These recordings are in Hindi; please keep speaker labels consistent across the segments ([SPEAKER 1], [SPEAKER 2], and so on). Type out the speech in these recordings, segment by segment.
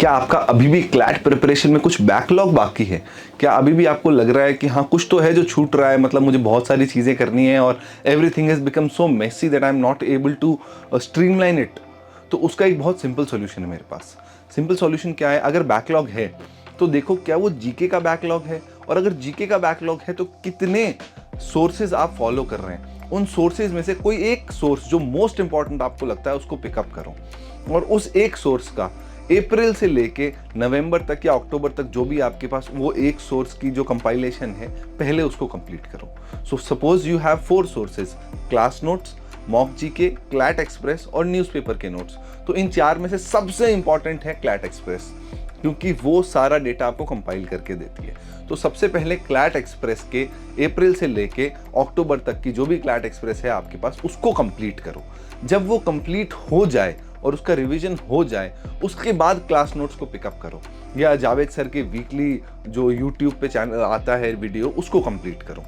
[SPEAKER 1] क्या आपका अभी भी क्लैट प्रिपरेशन में कुछ बैकलॉग बाकी है? क्या अभी भी आपको लग रहा है कि हाँ कुछ तो है जो छूट रहा है, मतलब मुझे बहुत सारी चीज़ें करनी है और everything has become so messy that I am not able to streamline it? तो उसका एक बहुत सिंपल सॉल्यूशन है मेरे पास। सिंपल सॉल्यूशन क्या है? अगर बैकलॉग है तो देखो क्या वो जीके का बैकलॉग है, और अगर जीके का बैकलॉग है तो कितने सोर्सेज आप फॉलो कर रहे हैं। उन सोर्सेज में से कोई एक सोर्स जो मोस्ट इंपॉर्टेंट आपको लगता है उसको पिकअप करो, और उस एक सोर्स का अप्रैल से लेके नवंबर तक या अक्टूबर तक जो भी आपके पास वो एक सोर्स की जो कंपाइलेशन है पहले उसको कंप्लीट करो। So suppose you have 4 sources, class notes, mock GK, CLAT express और न्यूज़पेपर के नोट्स। तो इन 4 में से सबसे इंपॉर्टेंट है क्लैट एक्सप्रेस, क्योंकि वो सारा डेटा आपको कंपाइल करके देती है। तो सबसे पहले क्लैट एक्सप्रेस के अप्रैल से लेके अक्टूबर तक की जो भी क्लैट एक्सप्रेस है आपके पास उसको कंप्लीट करो। जब वो कंप्लीट हो जाए और उसका रिवीजन हो जाए उसके बाद क्लास नोट्स को पिकअप करो, या जावेद सर के वीकली जो यूट्यूब पे चैनल आता है वीडियो उसको कंप्लीट करो।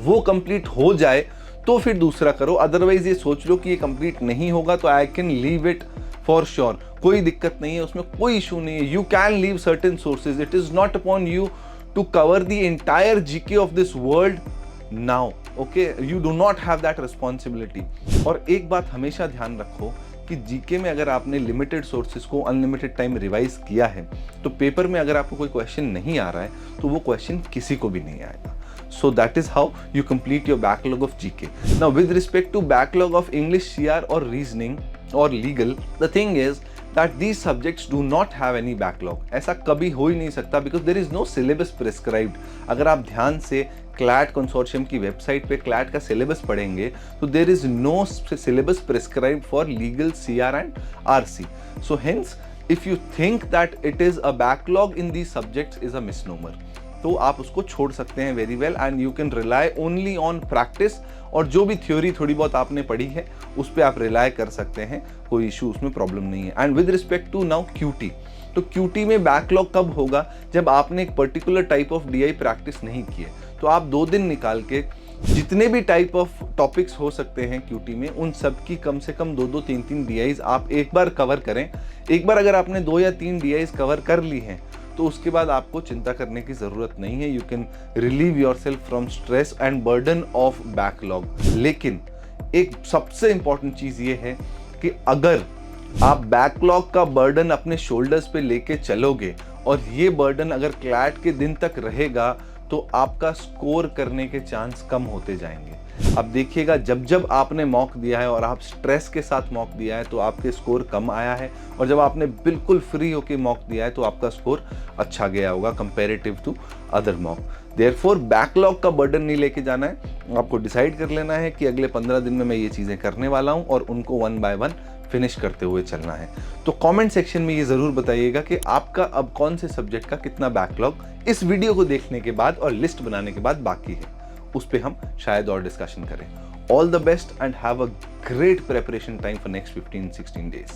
[SPEAKER 1] वो कंप्लीट हो जाए तो फिर दूसरा करो, अदरवाइज ये सोच लो कि ये कंप्लीट नहीं होगा तो I can leave it for sure. कोई दिक्कत नहीं है, उसमें कोई इशू नहीं है। You can leave certain sources, it is not upon you to cover the entire GK of this world now, okay? You do not have that responsibility. और एक बात हमेशा ध्यान रखो कि जीके में अगर आपने लिमिटेड सोर्सेज को अनलिमिटेड टाइम रिवाइज किया है तो पेपर में अगर आपको कोई क्वेश्चन नहीं आ रहा है तो वो क्वेश्चन किसी को भी नहीं आएगा। So that is how you complete your backlog of GK. Now with respect to backlog of English, CR or reasoning or legal, the thing is that these subjects do not have any backlog. ऐसा कभी हो ही नहीं सकता because there is no syllabus prescribed. अगर आप ध्यान से क्लैट कंसोर्शियम की वेबसाइट पे क्लैट का सिलेबस पढ़ेंगे तो there is no syllabus prescribed for legal, CR and RC. So hence if you think that it is a backlog in these subjects is a misnomer. तो आप उसको छोड़ सकते हैं very well, and you can rely only on practice, और जो भी थ्योरी थोड़ी बहुत आपने पढ़ी है उस पर आप रिलाई कर सकते हैं, कोई इशू उसमें प्रॉब्लम नहीं है। And with respect to now QT, तो QT में बैकलॉग कब होगा? जब आपने एक particular type of DI practice नहीं की है। तो आप 2 दिन निकाल के जितने भी टाइप ऑफ टॉपिक्स हो सकते हैं QT में उन सब की कम से कम 2-2, 3-3 DIs आप एक बार कवर करें। एक बार अगर आपने 2 या 3 DIs कवर कर ली हैं तो उसके बाद आपको चिंता करने की ज़रूरत नहीं है। You can relieve yourself from stress and burden of backlog. लेकिन एक सबसे इंपॉर्टेंट चीज़ ये है कि अगर आप बैकलॉग का बर्डन अपने शोल्डर्स पे लेके चलोगे और ये बर्डन अगर क्लैट के दिन तक रहेगा तो आपका स्कोर करने के चांस कम होते जाएंगे। अब देखिएगा, जब जब आपने मॉक दिया है और आप स्ट्रेस के साथ मॉक दिया है तो आपके स्कोर कम आया है, और जब आपने बिल्कुल फ्री होकर मॉक दिया है तो आपका स्कोर अच्छा गया होगा comparative to other mock. Therefore backlog का बर्डन नहीं लेके जाना है। आपको डिसाइड कर लेना है कि अगले 15 दिन में मैं ये चीज़ें करने वाला हूँ और उनको 1 बाय 1 फिनिश करते हुए चलना है। तो कमेंट सेक्शन में ये ज़रूर बताइएगा कि आपका अब कौन से सब्जेक्ट का कितना बैकलॉग इस वीडियो को देखने के बाद और लिस्ट बनाने के बाद बाकी है। उस पे हम शायद और डिस्कशन करें। All the best and have a great preparation time for next 15-16 days.